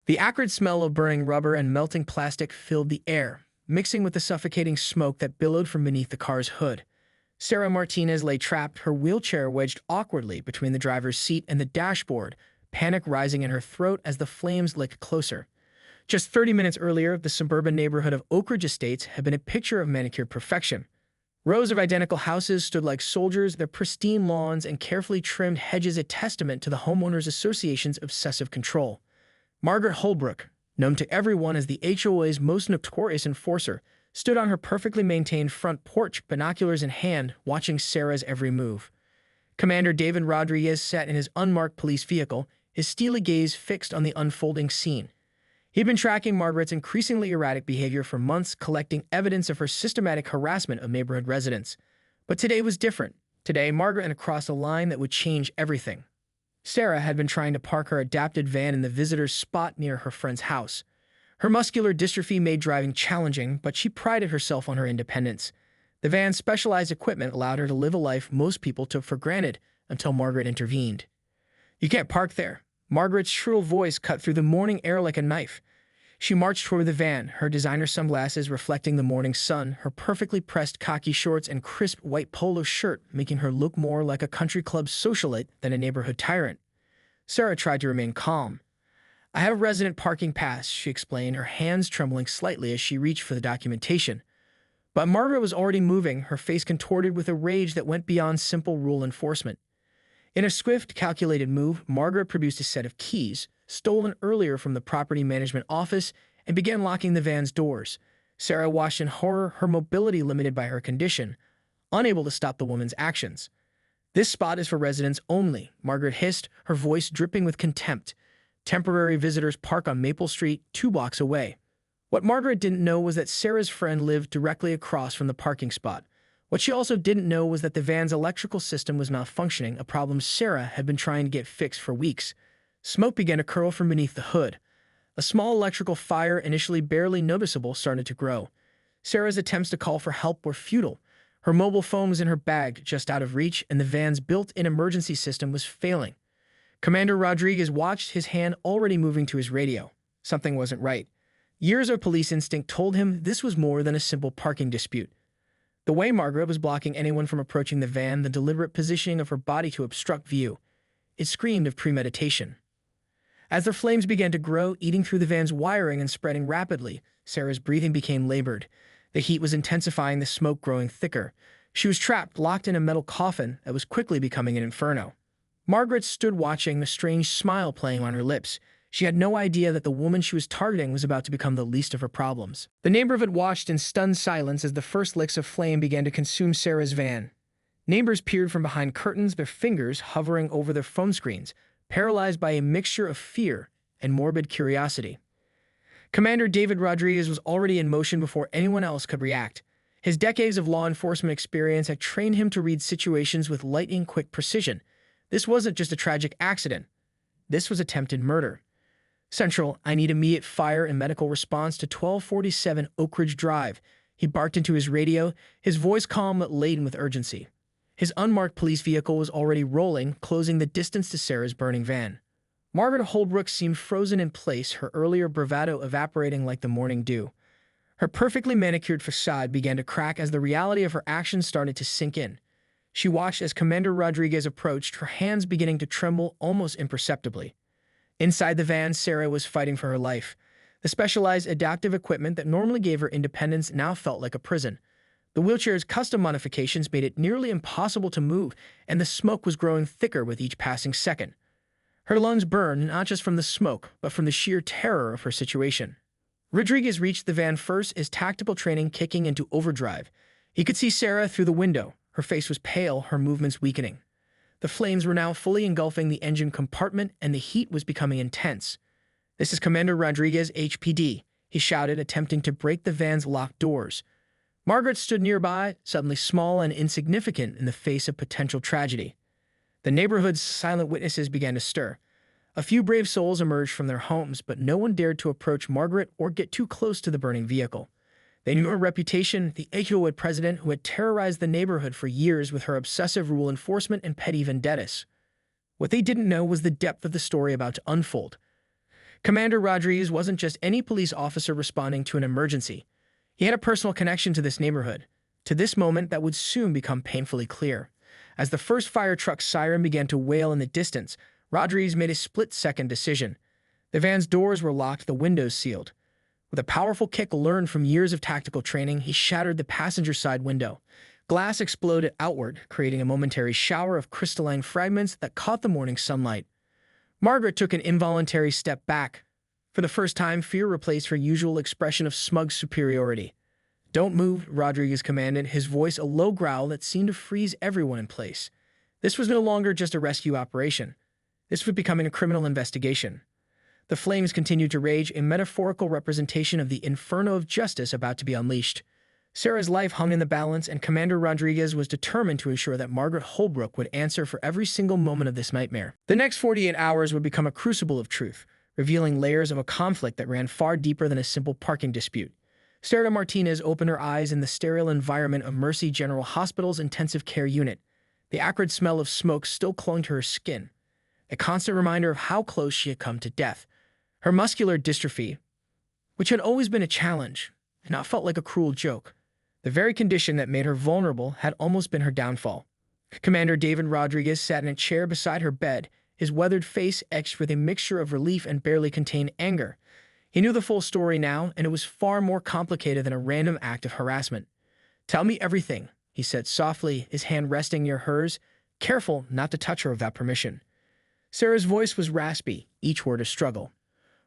The acrid smell of burning rubber and melting plastic filled the air, mixing with the suffocating smoke that billowed from beneath the car's hood. Sarah Martinez lay trapped, her wheelchair wedged awkwardly between the driver's seat and the dashboard, panic rising in her throat as the flames licked closer. Just 30 minutes earlier, the suburban neighborhood of Oak Ridge Estates had been a picture of manicured perfection. Rows of identical houses stood like soldiers, their pristine lawns and carefully trimmed hedges a testament to the Homeowners Association's obsessive control. Margaret Holbrook, known to everyone as the HOA's most notorious enforcer, stood on her perfectly maintained front porch, binoculars in hand, watching Sarah's every move. Commander David Rodriguez sat in his unmarked police vehicle, his steely gaze fixed on the unfolding scene. He'd been tracking Margaret's increasingly erratic behavior for months, collecting evidence of her systematic harassment of neighborhood residents. But today was different. Today, Margaret had crossed a line that would change everything. Sarah had been trying to park her adapted van in the visitor's spot near her friend's house. Her muscular dystrophy made driving challenging, but she prided herself on her independence. The van's specialized equipment allowed her to live a life most people took for granted until Margaret intervened. "You can't park there." Margaret's shrill voice cut through the morning air like a knife. She marched toward the van, her designer sunglasses reflecting the morning sun, her perfectly pressed khaki shorts and crisp white polo shirt making her look more like a country club socialite than a neighborhood tyrant. Sarah tried to remain calm. "I have a resident parking pass," she explained, her hands trembling slightly as she reached for the documentation. But Margaret was already moving, her face contorted with a rage that went beyond simple rule enforcement. In a swift, calculated move, Margaret produced a set of keys, stolen earlier from the property management office, and began locking the van's doors. Sarah watched in horror, her mobility limited by her condition, unable to stop the woman's actions. "This spot is for residents only," Margaret hissed, her voice dripping with contempt. "Temporary visitors park on Maple Street, 2 blocks away." What Margaret didn't know was that Sarah's friend lived directly across from the parking spot. What she also didn't know was that the van's electrical system was malfunctioning, a problem Sarah had been trying to get fixed for weeks. Smoke began to curl from beneath the hood. A small electrical fire, initially barely noticeable, started to grow. Sarah's attempts to call for help were futile. Her mobile phone was in her bag, just out of reach, and the van's built-in emergency system was failing. Commander Rodriguez watched, his hand already moving to his radio. Something wasn't right. Years of police instinct told him this was more than a simple parking dispute. The way Margaret was blocking anyone from approaching the van, the deliberate positioning of her body to obstruct view, it screamed of premeditation. As the flames began to grow, eating through the van's wiring and spreading rapidly, Sarah's breathing became labored. The heat was intensifying, the smoke growing thicker. She was trapped, locked in a metal coffin that was quickly becoming an inferno. Margaret stood watching, a strange smile playing on her lips. She had no idea that the woman she was targeting was about to become the least of her problems. The neighborhood watched in stunned silence as the first licks of flame began to consume Sarah's van. Neighbors peered from behind curtains, their fingers hovering over their phone screens, paralyzed by a mixture of fear and morbid curiosity. Commander David Rodriguez was already in motion before anyone else could react. His decades of law enforcement experience had trained him to read situations with lightning-quick precision. This wasn't just a tragic accident. This was attempted murder. "Central, I need immediate fire and medical response to 1247 Oak Ridge Drive," he barked into his radio, his voice calm but laden with urgency. His unmarked police vehicle was already rolling, closing the distance to Sarah's burning van. Margaret Holbrook seemed frozen in place, her earlier bravado evaporating like the morning dew. Her perfectly manicured facade began to crack as the reality of her actions started to sink in. She watched as Commander Rodriguez approached, her hands beginning to tremble almost imperceptibly. Inside the van, Sarah was fighting for her life. The specialized adaptive equipment that normally gave her independence now felt like a prison. The wheelchair's custom modifications made it nearly impossible to move, and the smoke was growing thicker with each passing second. Her lungs burned not just from the smoke, but from the sheer terror of her situation. Rodriguez reached the van first, his tactical training kicking into overdrive. He could see Sarah through the window. Her face was pale, her movements weakening. The flames were now fully engulfing the engine compartment, and the heat was becoming intense. "This is Commander Rodriguez, HPD," he shouted, attempting to break the van's locked doors. Margaret stood nearby, suddenly small and insignificant in the face of potential tragedy. The neighborhood's silent witnesses began to stir. A few brave souls emerged from their homes, but no one dared to approach Margaret or get too close to the burning vehicle. They knew her reputation, the HOA president who had terrorized the neighborhood for years with her obsessive rule enforcement and petty vendettas. What they didn't know was the depth of the story about to unfold. Commander Rodriguez wasn't just any police officer responding to an emergency. He had a personal connection to this neighborhood, to this moment that would soon become painfully clear. As the first fire truck's siren began to wail in the distance, Rodriguez made a split-second decision. The van's doors were locked, the windows sealed. With a powerful kick learned from years of tactical training, he shattered the passenger side window. Glass exploded outward, creating a momentary shower of crystalline fragments that caught the morning sunlight. Margaret took an involuntary step back. For the first time, fear replaced her usual expression of smug superiority. "Don't move," Rodriguez commanded, his voice a low growl that seemed to freeze everyone in place. This was no longer just a rescue operation. This was becoming a criminal investigation. The flames continued to rage, a metaphorical representation of the inferno of justice about to be unleashed. Sarah's life hung in the balance, and Commander Rodriguez was determined to ensure that Margaret Holbrook would answer for every single moment of this nightmare. The next 48 hours would become a crucible of truth, revealing layers of a conflict that ran far deeper than a simple parking dispute. Sarah Martinez opened her eyes in the sterile environment of Mercy General Hospital's intensive care unit. The acrid smell of smoke still clung to her skin, a constant reminder of how close she had come to death. Her muscular dystrophy, which had always been a challenge, had not felt like a cruel joke. The very condition that made her vulnerable had almost been her downfall. Commander David Rodriguez sat in a chair beside her bed, his weathered face etched with a mixture of relief and barely contained anger. He knew the full story now, and it was far more complicated than a random act of harassment. "Tell me everything," he said softly, his hand resting near hers, careful not to touch her without permission. Sarah's voice was raspy, each word a struggle.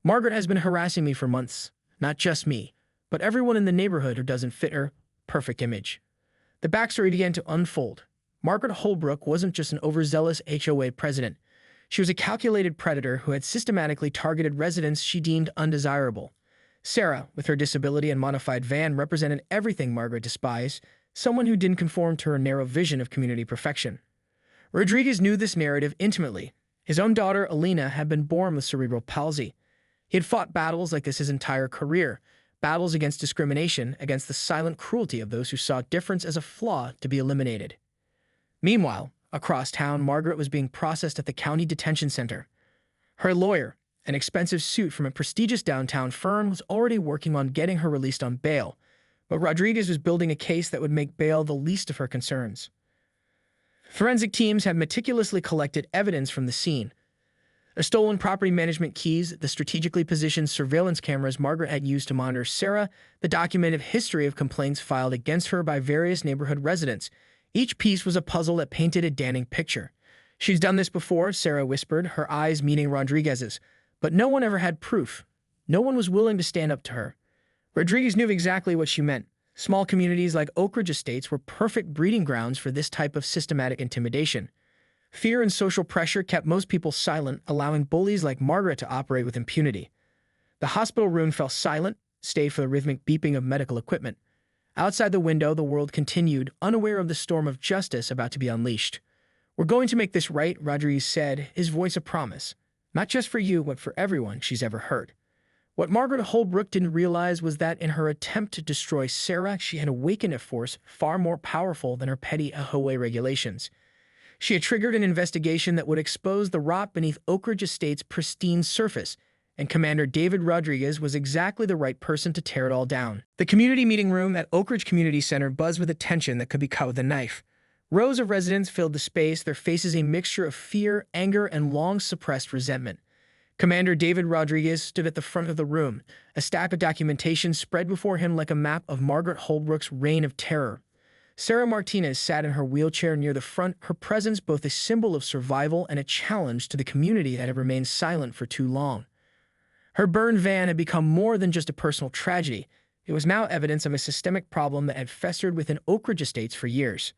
"Margaret has been harassing me for months. Not just me, but everyone in the neighborhood who doesn't fit her perfect image." The backstory began to unfold. Margaret Holbrook wasn't just an overzealous HOA president. She was a calculated predator who had systematically targeted residents she deemed undesirable. Sarah, with her disability and modified van, represented everything Margaret despised, someone who didn't conform to her narrow vision of community perfection. Rodriguez knew this narrative intimately. His own daughter, Alina, had been born with cerebral palsy. He had fought battles like this his entire career, battles against discrimination, against the silent cruelty of those who saw difference as a flaw to be eliminated. Meanwhile, across town, Margaret was being processed at the county detention center. Her lawyer, an expensive suit from a prestigious downtown firm, was already working on getting her released on bail, but Rodriguez was building a case that would make bail the least of her concerns. Forensic teams had meticulously collected evidence from the scene. The stolen property management keys, the strategically positioned surveillance cameras Margaret had used to monitor Sarah, the documented history of complaints filed against her by various neighborhood residents. Each piece was a puzzle that painted a damning picture. "She's done this before," Sarah whispered, her eyes meeting Rodriguez's. But no one ever had proof. No one was willing to stand up to her. Rodriguez knew exactly what she meant. Small communities like Oak Ridge Estates were perfect breeding grounds for this type of systematic intimidation. Fear and social pressure kept most people silent, allowing bullies like Margaret to operate with impunity. The hospital room fell silent, save for the rhythmic beeping of medical equipment. Outside the window, the world continued, unaware of the storm of justice about to be unleashed. "We're going to make this right," Rodriguez said, his voice a promise. "Not just for you, but for everyone she's ever hurt." What Margaret Holbrook didn't realize was that in her attempt to destroy Sarah, she had awakened a force far more powerful than her petty HOA regulations. She had triggered an investigation that would expose the rot beneath Oak Ridge Estate's pristine surface, and Commander David Rodriguez was exactly the right person to tear it all down. The community meeting room at Oak Ridge Community Center buzzed with a tension that could be cut with a knife. Rows of residents filled the space, their faces a mixture of fear, anger, and long-suppressed resentment. Commander David Rodriguez stood at the front of the room, a stack of documentation spread before him like a map of Margaret Holbrook's reign of terror. Sarah Martinez sat in her wheelchair near the front, her presence both a symbol of survival and a challenge to the community that had remained silent for too long. Her burned van had become more than just a personal tragedy. It was now evidence of a systemic problem that had festered within Oak Ridge Estates for years.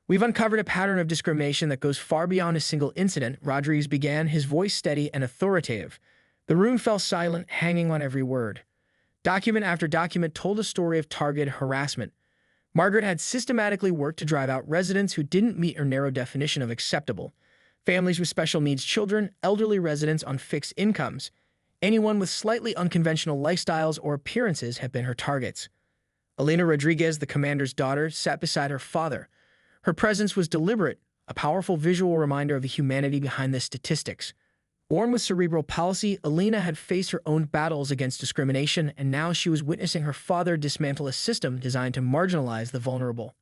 "We've uncovered a pattern of discrimination that goes far beyond a single incident," Rodriguez began, his voice steady and authoritative. The room fell silent, hanging on every word. Document after document told a story of targeted harassment. Margaret had systematically worked to drive out residents who didn't meet her narrow definition of acceptable. Families with special needs children, elderly residents on fixed incomes. Anyone with slightly unconventional lifestyles or appearances had been her targets. Alina Rodriguez, the commander's daughter, sat beside her father. Her presence was deliberate, a powerful visual reminder of the humanity behind the statistics. Born with cerebral palsy, Alina had faced her own battles against discrimination, and now she was witnessing her father dismantle a system designed to marginalize the vulnerable.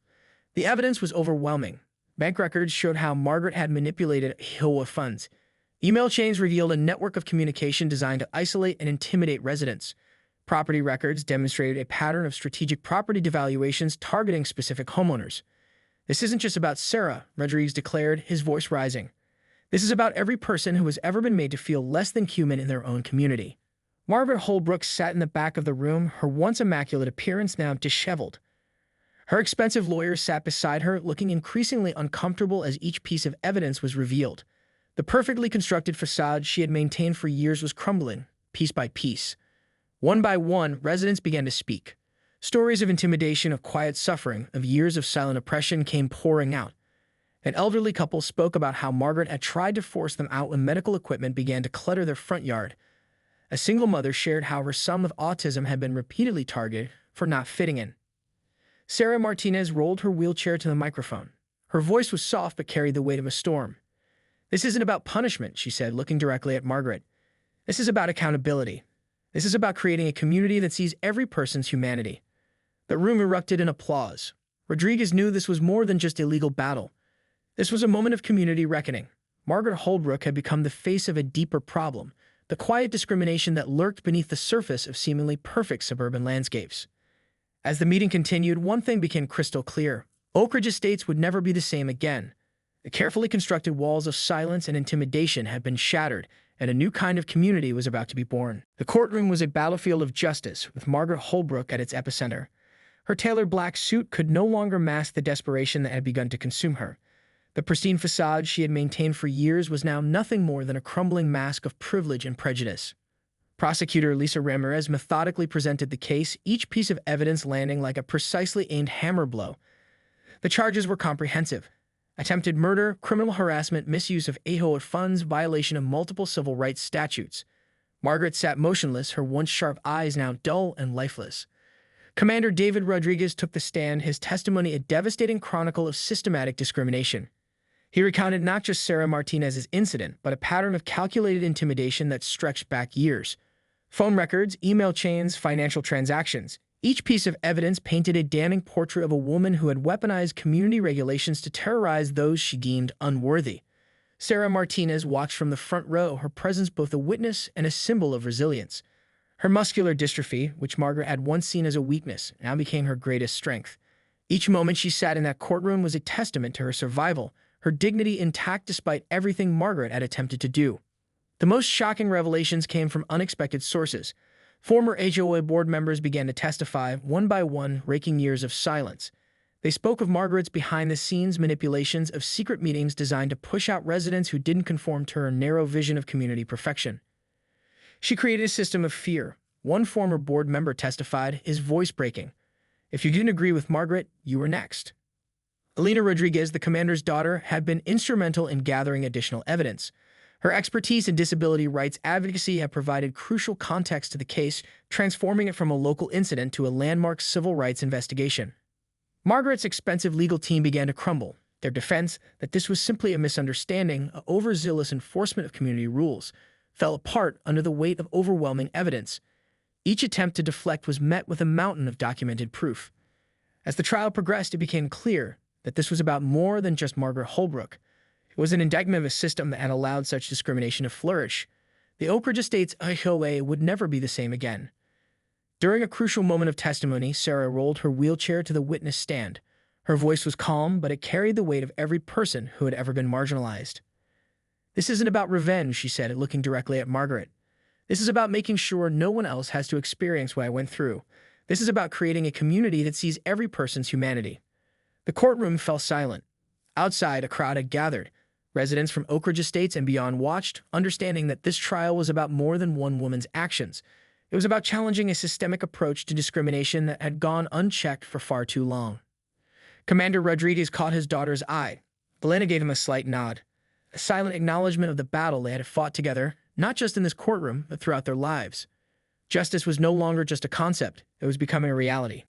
The evidence was overwhelming. Bank records showed how Margaret had manipulated HOA funds. Email chains revealed a network of communication designed to isolate and intimidate residents. Property records demonstrated a pattern of strategic property devaluations targeting specific homeowners. "This isn't just about Sarah," Rodriguez declared, his voice rising. "This is about every person who has ever been made to feel less than human in their own community." Margaret Holbrook sat in the back of the room, her once immaculate appearance now disheveled. Her expensive lawyer sat beside her, looking increasingly uncomfortable as each piece of evidence was revealed. The perfectly constructed facade she had maintained for years was crumbling, piece by piece. One by one, residents began to speak. Stories of intimidation, of quiet suffering, of years of silent oppression came pouring out. An elderly couple spoke about how Margaret had tried to force them out when medical equipment began to clutter their front yard. A single mother shared how her son with autism had been repeatedly targeted for not fitting in. Sarah Martinez rolled her wheelchair to the microphone. Her voice was soft but carried the weight of a storm. "This isn't about punishment," she said, looking directly at Margaret. "This is about accountability. This is about creating a community that sees every person's humanity." The room erupted in applause. Rodriguez knew this was more than just a legal battle. This was a moment of community reckoning. Margaret Holbrook had become the face of a deeper problem, the quiet discrimination that lurked beneath the surface of seemingly perfect suburban landscapes. As the meeting continued, one thing became crystal clear. Oak Ridge Estates would never be the same again. The carefully constructed walls of silence and intimidation had been shattered, and a new kind of community was about to be born. The courtroom was a battlefield of justice, with Margaret Holbrook at its epicenter. Her tailored black suit could no longer mask the desperation that had begun to consume her. The pristine facade she had maintained for years was now nothing more than a crumbling mask of privilege and prejudice. Prosecutor Lisa Ramirez methodically presented the case, each piece of evidence landing like a precisely aimed hammer blow. The charges were comprehensive: attempted murder, criminal harassment, misuse of HOA funds, violation of multiple civil rights statutes. Margaret sat motionless, her once sharp eyes now dull and lifeless. Commander David Rodriguez took the stand, his testimony a devastating chronicle of systematic discrimination. He recounted not just Sarah Martinez's incident, but a pattern of calculated intimidation that stretched back years. Phone records, email chains, financial transactions. Each piece of evidence painted a damning portrait of a woman who had weaponized community regulations to terrorize those she deemed unworthy. Sarah Martinez watched from the front row, her presence both a witness and a symbol of resilience. Her muscular dystrophy, which Margaret had once seen as a weakness, now became her greatest strength. Each moment she sat in that courtroom was a testament to her survival, her dignity intact despite everything Margaret had attempted to do. The most shocking revelations came from unexpected sources. Former HOA board members began to testify, one by one, breaking years of silence. They spoke of Margaret's behind-the-scenes manipulations, of secret meetings designed to push out residents who didn't conform to her narrow vision of community perfection. She created a system of fear. One former board member testified, his voice breaking. "If you didn't agree with Margaret, you were next." Alina Rodriguez, the commander's daughter, had been instrumental in gathering additional evidence. Her expertise in disability rights advocacy had provided crucial context to the case, transforming it from a local incident to a landmark civil rights investigation. Margaret's expensive legal team began to crumble. Their defense, that this was simply a misunderstanding, an overzealous enforcement of community rules, fell apart under the weight of overwhelming evidence. Each attempt to deflect was met with a mountain of documented proof. As the trial progressed, it became clear that this was about more than just Margaret Holbrook. It was an indictment of a system that had allowed such discrimination to flourish. The Oak Ridge Estates HOA would never be the same again. During a crucial moment of testimony, Sarah rolled her wheelchair to the witness stand. Her voice was calm, but it carried the weight of every person who had ever been marginalized. "This isn't about revenge," she said, looking directly at Margaret. "This is about making sure no one else has to experience what I went through. This is about creating a community that sees every person's humanity." The courtroom fell silent. Outside, a crowd had gathered. Residents from Oak Ridge Estates and beyond watched, understanding that this trial was about more than one woman's actions. It was about challenging a systemic approach to discrimination that had gone unchecked for far too long. Commander Rodriguez caught his daughter's eye. Elena gave him a slight nod, a silent acknowledgement of the battle they had fought together, not just in this courtroom, but throughout their lives. Justice was no longer just a concept, it was becoming a reality.